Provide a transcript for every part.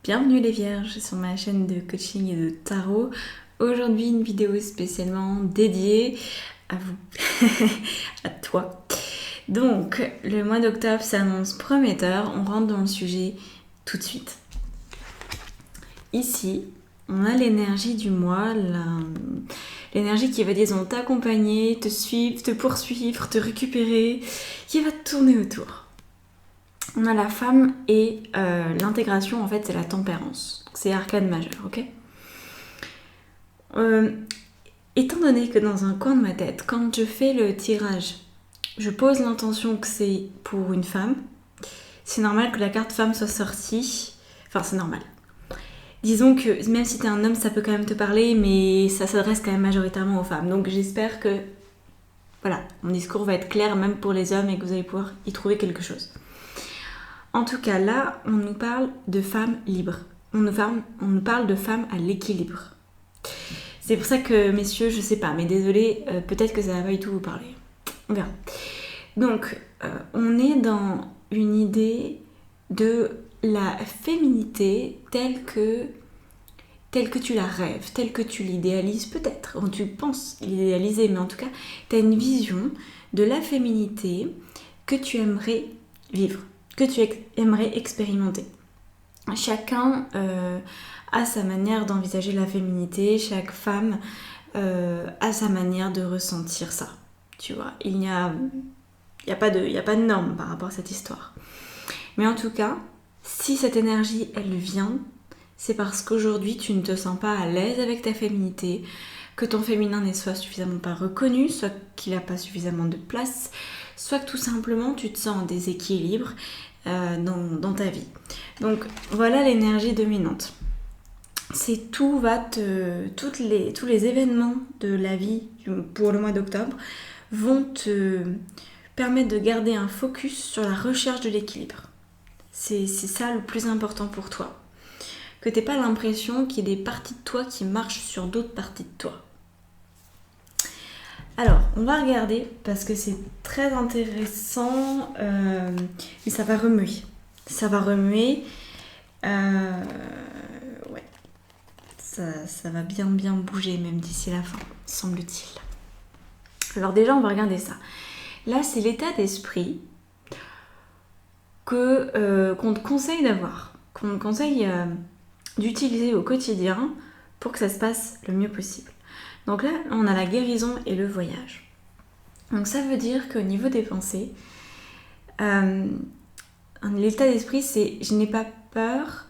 Bienvenue les vierges sur ma chaîne de coaching et de tarot. Aujourd'hui une vidéo spécialement dédiée à vous, à toi. Donc le mois d'octobre s'annonce prometteur, on rentre dans le sujet tout de suite. Ici, on a l'énergie du mois, l'énergie qui va disons t'accompagner, te suivre, te poursuivre, te récupérer, qui va tourner autour. On a la femme et l'intégration, en fait, c'est la tempérance. C'est arcane majeur, ok. Étant donné que dans un coin de ma tête, quand je fais le tirage, je pose l'intention que c'est pour une femme, c'est normal que la carte femme soit sortie. Enfin, c'est normal. Disons que même si t'es un homme, ça peut quand même te parler, mais ça s'adresse quand même majoritairement aux femmes. Donc j'espère que, voilà, mon discours va être clair même pour les hommes et que vous allez pouvoir y trouver quelque chose. En tout cas, là, on nous parle de femmes libres. On nous parle de femmes à l'équilibre. C'est pour ça que, messieurs, je sais pas, mais désolé, peut-être que ça va pas du tout vous parler. On verra. Donc, on est dans une idée de la féminité telle que tu la rêves, telle que tu l'idéalises peut-être. Tu penses l'idéaliser, mais en tout cas, tu as une vision de la féminité que tu aimerais vivre, que tu aimerais expérimenter. Chacun a sa manière d'envisager la féminité, chaque femme a sa manière de ressentir ça. Tu vois, il n'y a pas de norme par rapport à cette histoire. Mais en tout cas, si cette énergie, elle vient, c'est parce qu'aujourd'hui, tu ne te sens pas à l'aise avec ta féminité, que ton féminin n'est soit suffisamment pas reconnu, soit qu'il n'a pas suffisamment de place, soit que tout simplement, tu te sens en déséquilibre dans ta vie. Donc, voilà l'énergie dominante. C'est tous les événements de la vie pour le mois d'octobre vont te permettre de garder un focus sur la recherche de l'équilibre. C'est ça le plus important pour toi. Que tu n'aies pas l'impression qu'il y ait des parties de toi qui marchent sur d'autres parties de toi. Alors, on va regarder parce que c'est très intéressant, mais ça va remuer. Ça va remuer. Ouais. Ça va bien bouger même d'ici la fin, semble-t-il. Alors déjà, on va regarder ça. Là, c'est l'état d'esprit qu'on te conseille d'avoir, qu'on te conseille d'utiliser au quotidien pour que ça se passe le mieux possible. Donc là, on a la guérison et le voyage. Donc ça veut dire qu'au niveau des pensées, l'état d'esprit, c'est je n'ai pas peur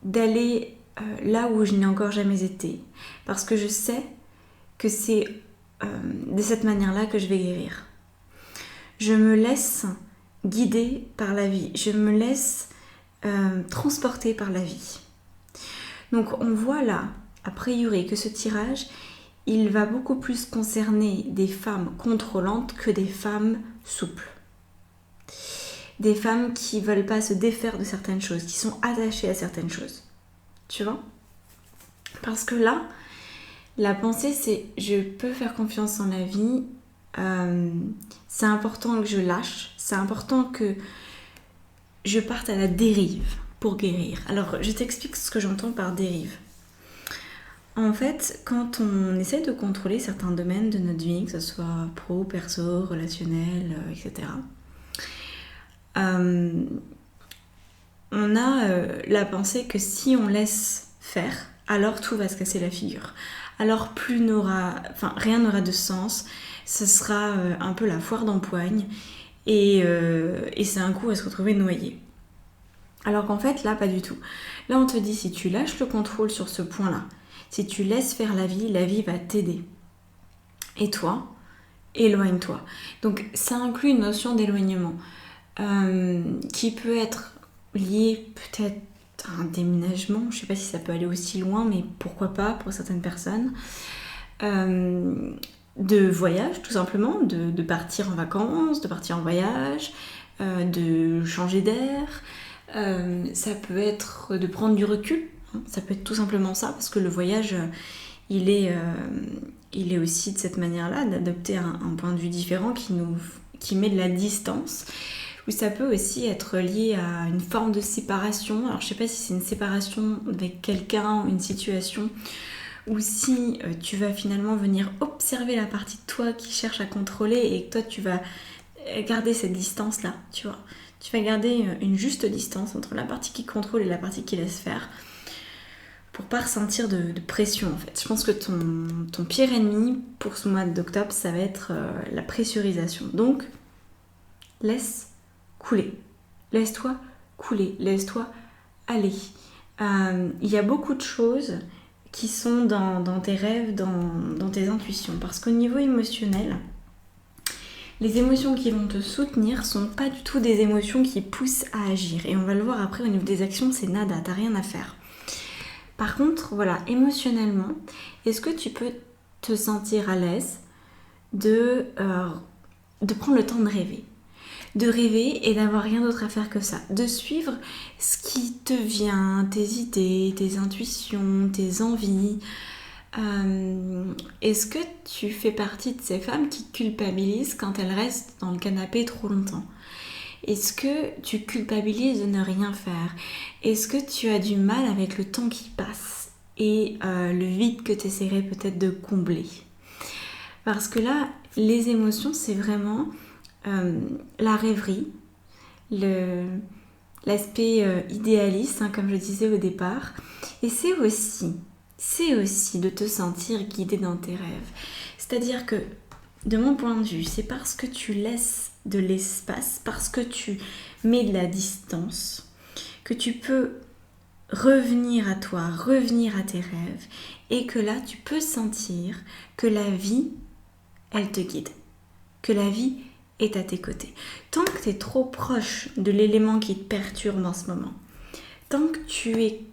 d'aller là où je n'ai encore jamais été. Parce que je sais que c'est de cette manière-là que je vais guérir. Je me laisse guider par la vie. Je me laisse transporter par la vie. Donc on voit là, a priori, que ce tirage, il va beaucoup plus concerner des femmes contrôlantes que des femmes souples. Des femmes qui ne veulent pas se défaire de certaines choses, qui sont attachées à certaines choses. Tu vois ? Parce que là, la pensée, c'est je peux faire confiance en la vie, c'est important que je lâche, c'est important que je parte à la dérive pour guérir. Alors, je t'explique ce que j'entends par dérive. En fait, quand on essaie de contrôler certains domaines de notre vie, que ce soit pro, perso, relationnel, etc., on a la pensée que si on laisse faire, alors tout va se casser la figure. Alors rien n'aura de sens, ce sera un peu la foire d'empoigne et c'est un coup à se retrouver noyé. Alors qu'en fait, là, pas du tout. Là, on te dit, si tu lâches le contrôle sur ce point-là, si tu laisses faire la vie va t'aider. Et toi, éloigne-toi. Donc, ça inclut une notion d'éloignement qui peut être liée peut-être à un déménagement. Je ne sais pas si ça peut aller aussi loin, mais pourquoi pas pour certaines personnes. De voyage, tout simplement, de partir en vacances, de partir en voyage, de changer d'air. Ça peut être de prendre du recul, hein, ça peut être tout simplement ça, parce que le voyage, il est aussi de cette manière-là, d'adopter un point de vue différent qui met de la distance, ou ça peut aussi être lié à une forme de séparation. Alors je sais pas si c'est une séparation avec quelqu'un ou une situation, ou si tu vas finalement venir observer la partie de toi qui cherche à contrôler et que toi tu vas garder cette distance là, tu vois. Tu vas garder une juste distance entre la partie qui contrôle et la partie qui laisse faire, pour pas ressentir de pression en fait. Je pense que ton pire ennemi pour ce mois d'octobre, ça va être la pressurisation. Donc, laisse couler. Laisse-toi couler. Laisse-toi aller. Il y a beaucoup de choses qui sont dans tes rêves, dans tes intuitions. Parce qu'au niveau émotionnel, les émotions qui vont te soutenir sont pas du tout des émotions qui poussent à agir. Et on va le voir après au niveau des actions, c'est nada, t'as rien à faire. Par contre, voilà, émotionnellement, est-ce que tu peux te sentir à l'aise de prendre le temps de rêver? De rêver et d'avoir rien d'autre à faire que ça. De suivre ce qui te vient, tes idées, tes intuitions, tes envies. Est-ce que tu fais partie de ces femmes qui culpabilisent quand elles restent dans le canapé trop longtemps? Est-ce que tu culpabilises de ne rien faire? Est-ce que tu as du mal avec le temps qui passe et le vide que tu essaierais peut-être de combler? Parce que là, les émotions, c'est vraiment la rêverie, l'aspect idéaliste, hein, comme je disais au départ. Et c'est aussi de te sentir guidé dans tes rêves. C'est-à-dire que, de mon point de vue, c'est parce que tu laisses de l'espace, parce que tu mets de la distance, que tu peux revenir à toi, revenir à tes rêves, et que là, tu peux sentir que la vie, elle te guide, que la vie est à tes côtés. Tant que tu es trop proche de l'élément qui te perturbe en ce moment, tant que tu es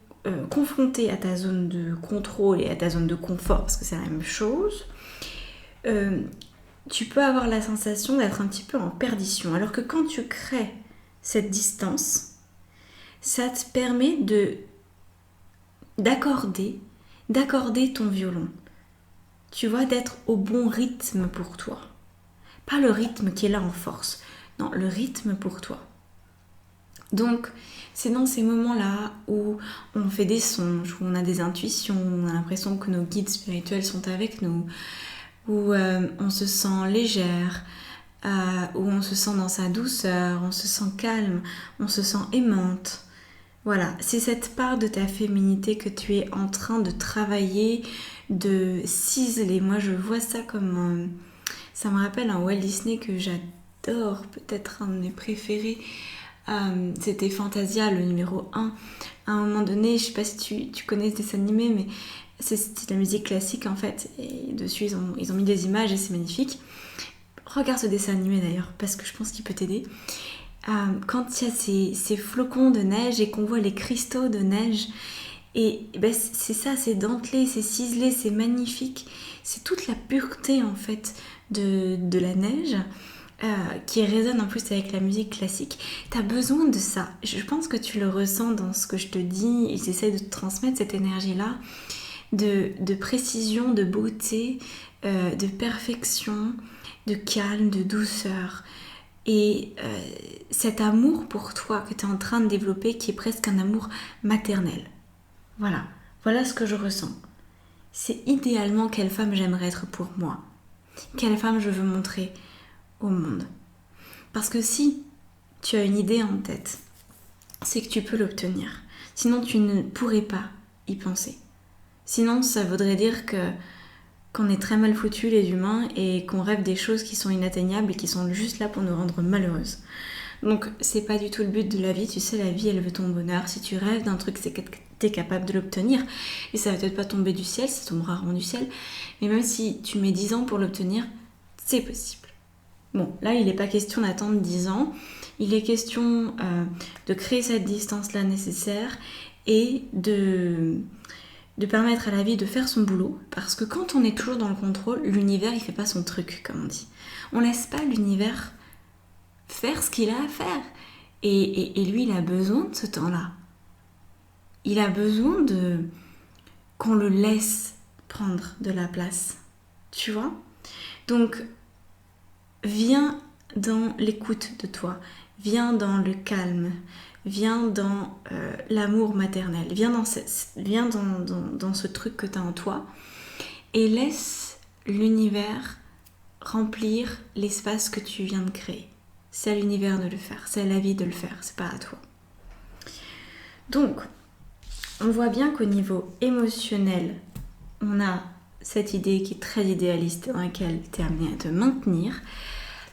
confronté à ta zone de contrôle et à ta zone de confort, parce que c'est la même chose, tu peux avoir la sensation d'être un petit peu en perdition. Alors que quand tu crées cette distance, ça te permet d'accorder ton violon. Tu vois, d'être au bon rythme pour toi. Pas le rythme qui est là en force. Non, le rythme pour toi. Donc, c'est dans ces moments-là où on fait des songes, où on a des intuitions, où on a l'impression que nos guides spirituels sont avec nous, où on se sent légère, où on se sent dans sa douceur, on se sent calme, on se sent aimante. Voilà, c'est cette part de ta féminité que tu es en train de travailler, de ciseler. Moi, je vois ça comme... ça me rappelle un Walt Disney que j'adore, peut-être un de mes préférés. C'était Fantasia, le numéro 1. À un moment donné, je sais pas si tu connais ce dessin animé, mais c'est de la musique classique en fait. Et dessus, ils ont mis des images et c'est magnifique. Regarde ce dessin animé d'ailleurs, parce que je pense qu'il peut t'aider. Quand il y a ces flocons de neige et qu'on voit les cristaux de neige, et ben c'est ça, c'est dentelé, c'est ciselé, c'est magnifique. C'est toute la pureté en fait de la neige. Qui résonne en plus avec la musique classique. T'as besoin de ça. Je pense que tu le ressens dans ce que je te dis et j'essaie de te transmettre cette énergie-là de précision, de beauté, de perfection, de calme, de douceur. Et cet amour pour toi que tu es en train de développer qui est presque un amour maternel. Voilà ce que je ressens. C'est idéalement quelle femme j'aimerais être pour moi. Quelle femme je veux montrer au monde. Parce que si tu as une idée en tête, c'est que tu peux l'obtenir. Sinon, tu ne pourrais pas y penser. Sinon, ça voudrait dire qu'on est très mal foutus les humains et qu'on rêve des choses qui sont inatteignables et qui sont juste là pour nous rendre malheureuses. Donc, c'est pas du tout le but de la vie. Tu sais, la vie, elle veut ton bonheur. Si tu rêves d'un truc, c'est que tu es capable de l'obtenir. Et ça va peut-être pas tomber du ciel, ça tombera rarement du ciel. Mais même si tu mets 10 ans pour l'obtenir, c'est possible. Bon, là, il n'est pas question d'attendre 10 ans. Il est question de créer cette distance-là nécessaire et de permettre à la vie de faire son boulot. Parce que quand on est toujours dans le contrôle, l'univers, il fait pas son truc, comme on dit. On laisse pas l'univers faire ce qu'il a à faire. Et lui, il a besoin de ce temps-là. Il a besoin qu'on le laisse prendre de la place. Tu vois ? Donc, viens dans l'écoute de toi. viens dans le calme, viens dans l'amour maternel, viens dans ce truc que tu as en toi et laisse l'univers remplir l'espace que tu viens de créer. C'est à l'univers de le faire, c'est à la vie de le faire, c'est pas à toi. Donc, on voit bien qu'au niveau émotionnel, on a cette idée qui est très idéaliste dans laquelle tu es amené à te maintenir.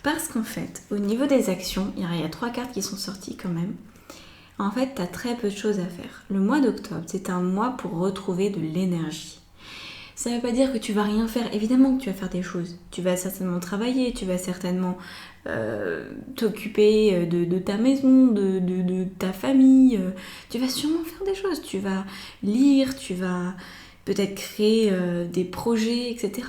Parce qu'en fait, au niveau des actions, il y a 3 cartes qui sont sorties quand même. En fait, tu as très peu de choses à faire. Le mois d'octobre, c'est un mois pour retrouver de l'énergie. Ça ne veut pas dire que tu vas rien faire. Évidemment que tu vas faire des choses. Tu vas certainement travailler, tu vas certainement t'occuper de ta maison, de ta famille. Tu vas sûrement faire des choses. Tu vas lire, tu vas peut-être créer des projets, etc.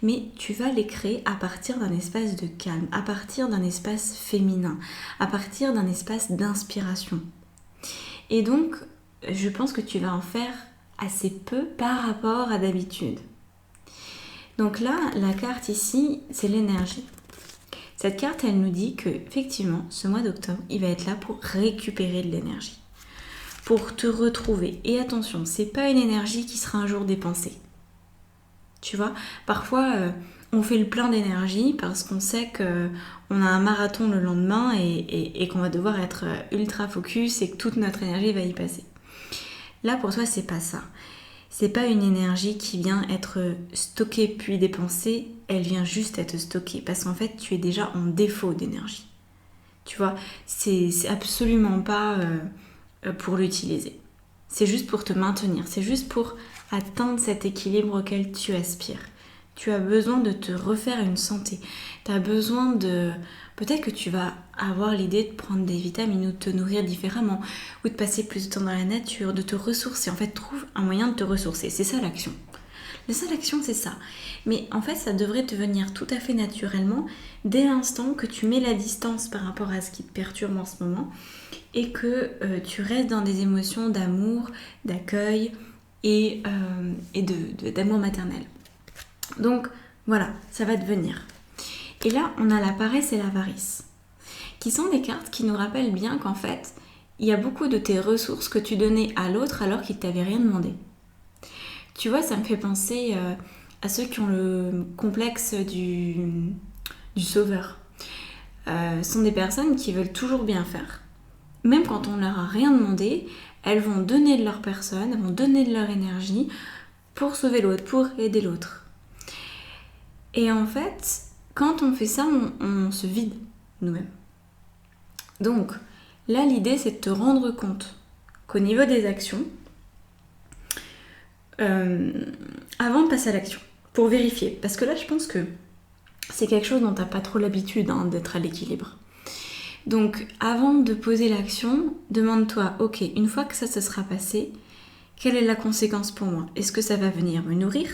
Mais tu vas les créer à partir d'un espace de calme, à partir d'un espace féminin, à partir d'un espace d'inspiration. Et donc, je pense que tu vas en faire assez peu par rapport à d'habitude. Donc là, la carte ici, c'est l'énergie. Cette carte, elle nous dit que effectivement, ce mois d'octobre, il va être là pour récupérer de l'énergie, pour te retrouver. Et attention, c'est pas une énergie qui sera un jour dépensée. Tu vois, parfois, on fait le plein d'énergie parce qu'on sait qu'on a un marathon le lendemain et qu'on va devoir être ultra focus et que toute notre énergie va y passer. Là, pour toi, c'est pas ça. C'est pas une énergie qui vient être stockée puis dépensée, elle vient juste être stockée parce qu'en fait, tu es déjà en défaut d'énergie. Tu vois, c'est absolument pas pour l'utiliser. C'est juste pour te maintenir, c'est juste pour atteindre cet équilibre auquel tu aspires. Tu as besoin de te refaire une santé. Tu as besoin de... Peut-être que tu vas avoir l'idée de prendre des vitamines ou de te nourrir différemment, ou de passer plus de temps dans la nature, de te ressourcer. En fait, trouve un moyen de te ressourcer. C'est ça l'action. La seule action, c'est ça. Mais en fait, ça devrait te venir tout à fait naturellement dès l'instant que tu mets la distance par rapport à ce qui te perturbe en ce moment et que tu restes dans des émotions d'amour, d'accueil et d'amour maternel. Donc voilà, ça va te venir. Et là, on a la paresse et l'avarice, qui sont des cartes qui nous rappellent bien qu'en fait, il y a beaucoup de tes ressources que tu donnais à l'autre alors qu'il ne t'avait rien demandé. Tu vois, ça me fait penser à ceux qui ont le complexe du sauveur. Ce sont des personnes qui veulent toujours bien faire. Même quand on leur a rien demandé, elles vont donner de leur personne, elles vont donner de leur énergie pour sauver l'autre, pour aider l'autre. Et en fait, quand on fait ça, on se vide nous-mêmes. Donc, là, l'idée, c'est de te rendre compte qu'au niveau des actions, avant de passer à l'action, pour vérifier, parce que là, je pense que c'est quelque chose dont tu n'as pas trop l'habitude d'être à l'équilibre. Donc, avant de poser l'action, demande-toi, ok, une fois que ça se sera passé, quelle est la conséquence pour moi ? Est-ce que ça va venir me nourrir ?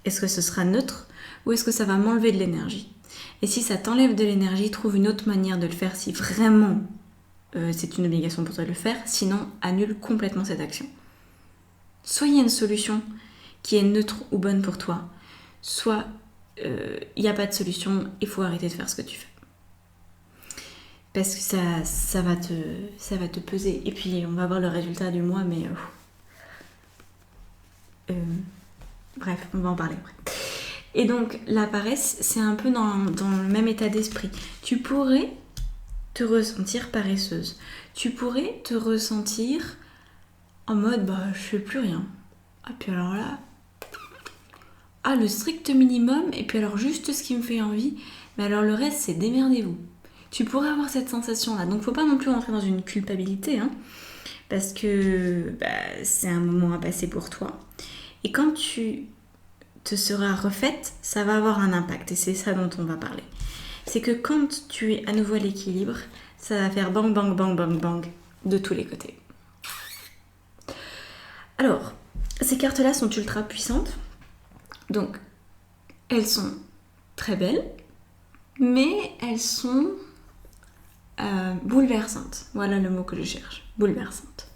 Est-ce que ce sera neutre ? Ou est-ce que ça va m'enlever de l'énergie ? Et si ça t'enlève de l'énergie, trouve une autre manière de le faire si vraiment c'est une obligation pour toi de le faire. Sinon, annule complètement cette action. Soit il y a une solution qui est neutre ou bonne pour toi, soit il n'y a pas de solution, il faut arrêter de faire ce que tu fais. Parce que ça va te peser. Et puis, on va voir le résultat du mois, mais... bref, on va en parler après. Et donc, la paresse, c'est un peu dans le même état d'esprit. Tu pourrais te ressentir paresseuse. Tu pourrais te ressentir en mode, je fais plus rien. Ah, puis alors là... Ah, le strict minimum, et puis alors juste ce qui me fait envie. Mais alors le reste, c'est démerdez-vous. Tu pourrais avoir cette sensation-là. Donc, faut pas non plus rentrer dans une culpabilité, hein, parce que c'est un moment à passer pour toi. Et quand tu te seras refaite, ça va avoir un impact. Et c'est ça dont on va parler. C'est que quand tu es à nouveau à l'équilibre, ça va faire bang, bang, bang, bang, bang de tous les côtés. Alors, ces cartes-là sont ultra puissantes. Donc, elles sont très belles, mais elles sont bouleversantes. Voilà le mot que je cherche, bouleversantes.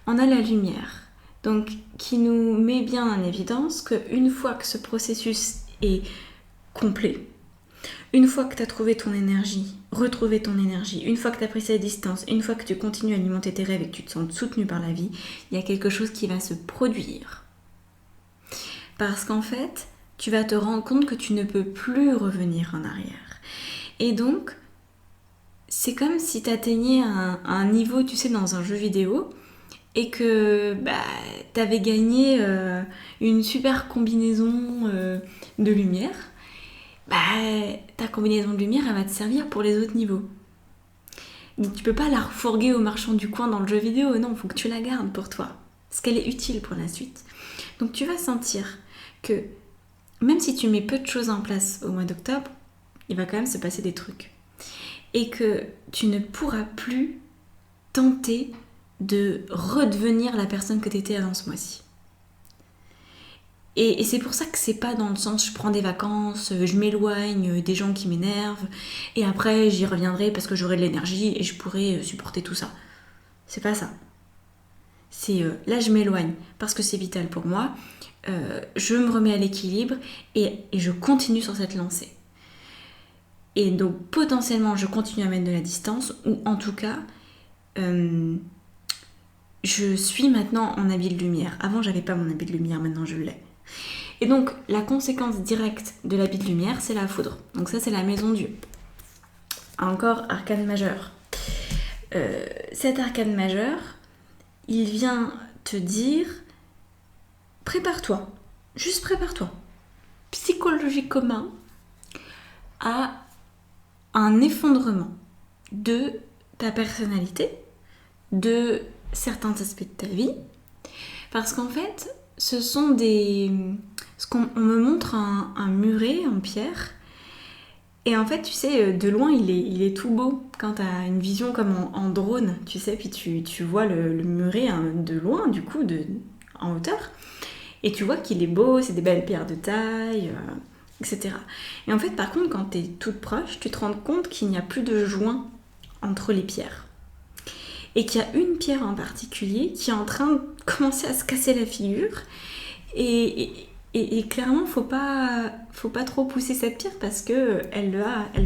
On a la lumière, donc qui nous met bien en évidence qu'une fois que ce processus est complet, Une fois que tu as trouvé ton énergie, retrouvé ton énergie, une fois que tu as pris cette distance, une fois que tu continues à alimenter tes rêves et que tu te sens soutenu par la vie, il y a quelque chose qui va se produire. Parce qu'en fait, tu vas te rendre compte que tu ne peux plus revenir en arrière. Et donc, c'est comme si tu atteignais un niveau, tu sais, dans un jeu vidéo, et que tu avais gagné une super combinaison de lumière. Ta combinaison de lumière, elle va te servir pour les autres niveaux. Donc, tu peux pas la refourguer au marchand du coin dans le jeu vidéo, non, il faut que tu la gardes pour toi, parce qu'elle est utile pour la suite. Donc tu vas sentir que même si tu mets peu de choses en place au mois d'octobre, il va quand même se passer des trucs. Et que tu ne pourras plus tenter de redevenir la personne que tu étais avant ce mois-ci. Et c'est pour ça que c'est pas dans le sens je prends des vacances, je m'éloigne des gens qui m'énervent, et après j'y reviendrai parce que j'aurai de l'énergie et je pourrai supporter tout ça. C'est pas ça. C'est là je m'éloigne parce que c'est vital pour moi, je me remets à l'équilibre et je continue sur cette lancée. Et donc potentiellement je continue à mettre de la distance, ou en tout cas je suis maintenant en habit de lumière. Avant j'avais pas mon habit de lumière, maintenant je l'ai. Et donc la conséquence directe de l'habit de lumière, c'est la foudre. Donc ça c'est la maison Dieu. Encore arcane majeur. Cet arcane majeur, il vient te dire prépare-toi, juste prépare-toi, psychologiquement, à un effondrement de ta personnalité, de certains aspects de ta vie, parce qu'en fait, ce sont on me montre un muret en pierre, et en fait, tu sais, de loin, il est tout beau. Quand tu as une vision comme en drone, tu sais, puis tu vois le muret de loin, du coup, en hauteur, et tu vois qu'il est beau, c'est des belles pierres de taille, etc. Et en fait, par contre, quand tu es toute proche, tu te rends compte qu'il n'y a plus de joint entre les pierres. Et qu'il y a une pierre en particulier qui est en train de commencer à se casser la figure. Et clairement, faut pas trop pousser cette pierre parce que elle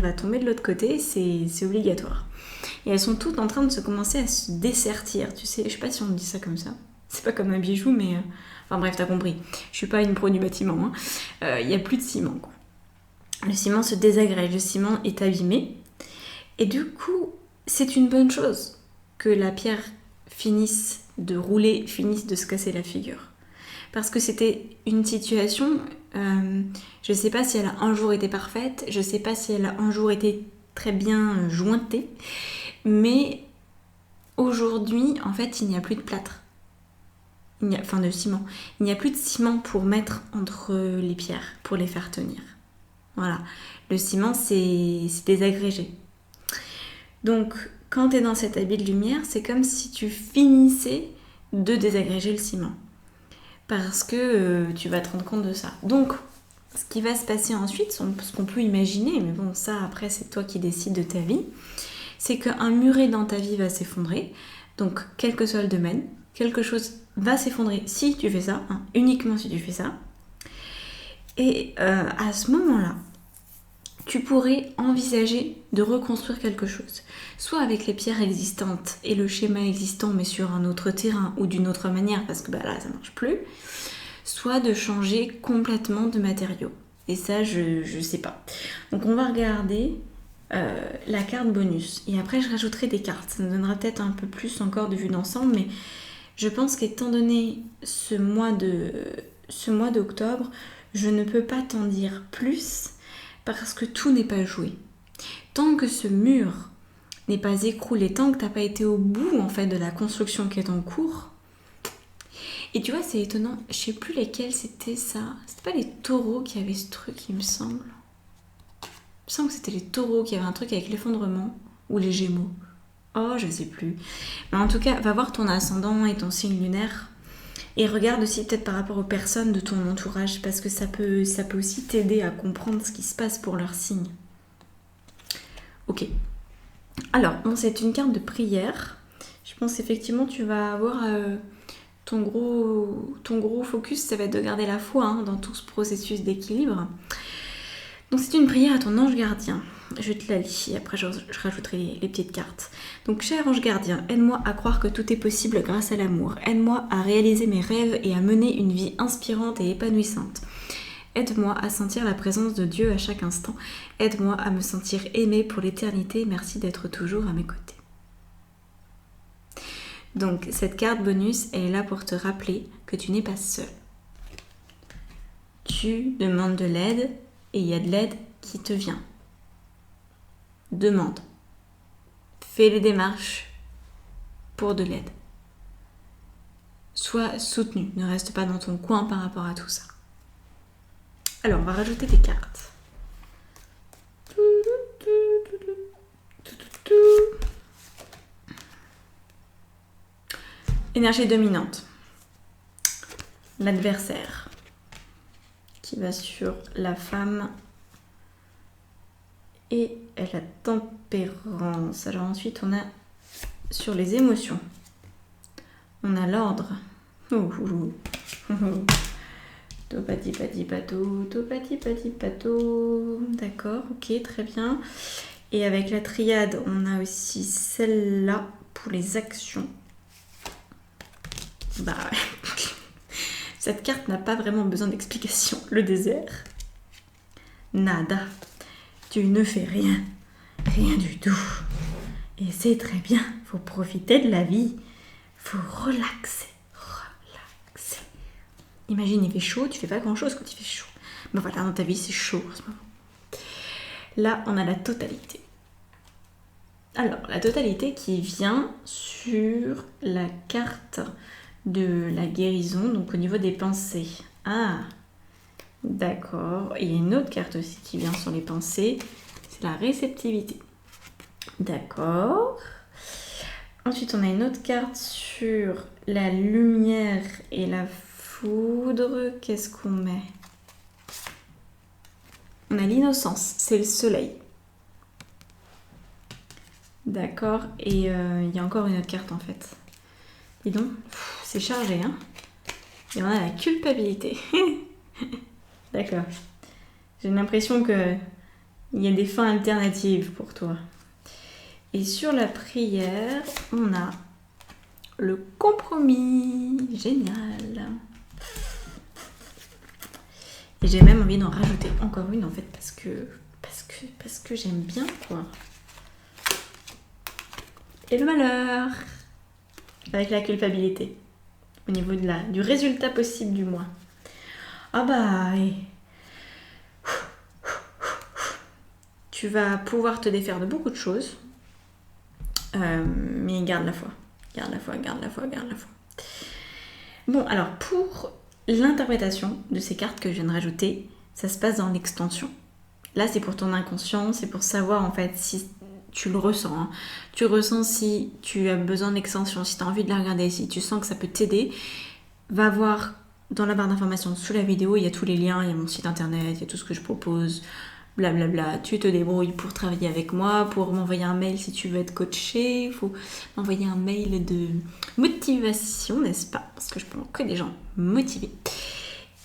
va tomber de l'autre côté, c'est obligatoire. Et elles sont toutes en train de commencer à se dessertir, tu sais, je sais pas si on dit ça comme ça. C'est pas comme un bijou, mais... Enfin bref, t'as compris. Je suis pas une pro du bâtiment. Y a plus de ciment, quoi. Le ciment se désagrège, le ciment est abîmé. Et du coup, c'est une bonne chose que la pierre finisse de rouler, finisse de se casser la figure. Parce que c'était une situation, je sais pas si elle a un jour été parfaite, je sais pas si elle a un jour été très bien jointée, mais aujourd'hui, en fait, il n'y a plus de plâtre. De ciment. Il n'y a plus de ciment pour mettre entre les pierres, pour les faire tenir. Voilà. Le ciment, c'est désagrégé. Donc, quand tu es dans cet habit de lumière, c'est comme si tu finissais de désagréger le ciment. Parce que tu vas te rendre compte de ça. Donc, ce qui va se passer ensuite, ce qu'on peut imaginer, mais bon, ça, après, c'est toi qui décides de ta vie, c'est qu'un muret dans ta vie va s'effondrer. Donc, quel que soit le domaine, quelque chose va s'effondrer si tu fais ça, uniquement si tu fais ça. Et à ce moment-là, tu pourrais envisager de reconstruire quelque chose. Soit avec les pierres existantes et le schéma existant, mais sur un autre terrain ou d'une autre manière, parce que là, ça marche plus. Soit de changer complètement de matériaux. Et ça, je sais pas. Donc on va regarder la carte bonus. Et après, je rajouterai des cartes. Ça nous donnera peut-être un peu plus encore de vue d'ensemble, mais je pense qu'étant donné ce mois d'octobre, je ne peux pas t'en dire plus parce que tout n'est pas joué. Tant que ce mur n'est pas écroulé, tant que tu n'as pas été au bout en fait de la construction qui est en cours. Et tu vois, c'est étonnant, je sais plus lesquels c'était ça. C'était pas les taureaux qui avaient ce truc, il me semble. Il me semble que c'était les taureaux qui avaient un truc avec l'effondrement, ou les gémeaux. Oh, je sais plus. Mais en tout cas, va voir ton ascendant et ton signe lunaire. Et regarde aussi peut-être par rapport aux personnes de ton entourage, parce que ça peut aussi t'aider à comprendre ce qui se passe pour leur signe. Ok. Alors, bon, c'est une carte de prière. Je pense effectivement tu vas avoir ton gros focus, ça va être de garder la foi dans tout ce processus d'équilibre. Donc c'est une prière à ton ange gardien. Je te la lis et après je rajouterai les petites cartes. Donc cher ange gardien, aide-moi à croire que tout est possible grâce à l'amour. Aide-moi à réaliser mes rêves et à mener une vie inspirante et épanouissante. Aide-moi à sentir la présence de Dieu à chaque instant. Aide-moi à me sentir aimée pour l'éternité. Merci d'être toujours à mes côtés. Donc cette carte bonus, elle est là pour te rappeler que tu n'es pas seule. Tu demandes de l'aide et il y a de l'aide qui te vient. Demande. Fais les démarches pour de l'aide. Sois soutenu, ne reste pas dans ton coin par rapport à tout ça. Alors, on va rajouter des cartes. Énergie dominante. L'adversaire qui va sur la femme et la tempérance. Alors ensuite, on a sur les émotions. On a l'ordre. Topati pati pato, topati pati pato. D'accord, ok, très bien. Et avec la triade, on a aussi celle-là pour les actions. Bah ouais. Cette carte n'a pas vraiment besoin d'explication. Le désert. Nada. Tu ne fais rien. Rien du tout. Et c'est très bien. Faut profiter de la vie. Faut relaxer. Relaxer. Imagine, il fait chaud. Tu fais pas grand-chose quand il fait chaud. Mais voilà, dans ta vie, c'est chaud en ce moment. Là, on a la totalité. Alors, la totalité qui vient sur la carte de la guérison, donc au niveau des pensées. Ah, d'accord. Et il y a une autre carte aussi qui vient sur les pensées, c'est la réceptivité. D'accord. Ensuite, on a une autre carte sur la lumière et la foudre. Qu'est-ce qu'on met? On a l'innocence, c'est le soleil. D'accord. Et il y a encore une autre carte en fait. Dis donc, c'est chargé, hein. Et on a la culpabilité. D'accord. J'ai l'impression qu'il y a des fins alternatives pour toi. Et sur la prière, on a le compromis. Génial. Et j'ai même envie d'en rajouter encore une en fait parce que j'aime bien quoi. Et le malheur. Avec la culpabilité. Au niveau du résultat possible du mois. Ah bah... Tu vas pouvoir te défaire de beaucoup de choses. Mais garde la foi. Garde la foi, garde la foi, garde la foi. Bon, alors pour l'interprétation de ces cartes que je viens de rajouter, ça se passe dans l'extension. Là, c'est pour ton inconscient, c'est pour savoir en fait si tu le ressens. Hein. Tu ressens si tu as besoin d'extension, si tu as envie de la regarder, si tu sens que ça peut t'aider. Va voir dans la barre d'informations sous la vidéo, il y a tous les liens, il y a mon site internet, il y a tout ce que je propose, blablabla. Tu te débrouilles pour travailler avec moi, pour m'envoyer un mail si tu veux être coaché. Il faut m'envoyer un mail de motivation, n'est-ce pas? Parce que je prends que des gens motivés.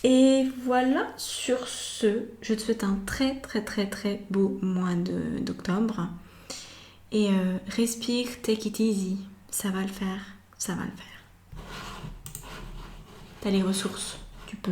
Et voilà, sur ce, je te souhaite un très très très très beau mois d'octobre. Et respire, take it easy. Ça va le faire, ça va le faire. T'as les ressources, tu peux.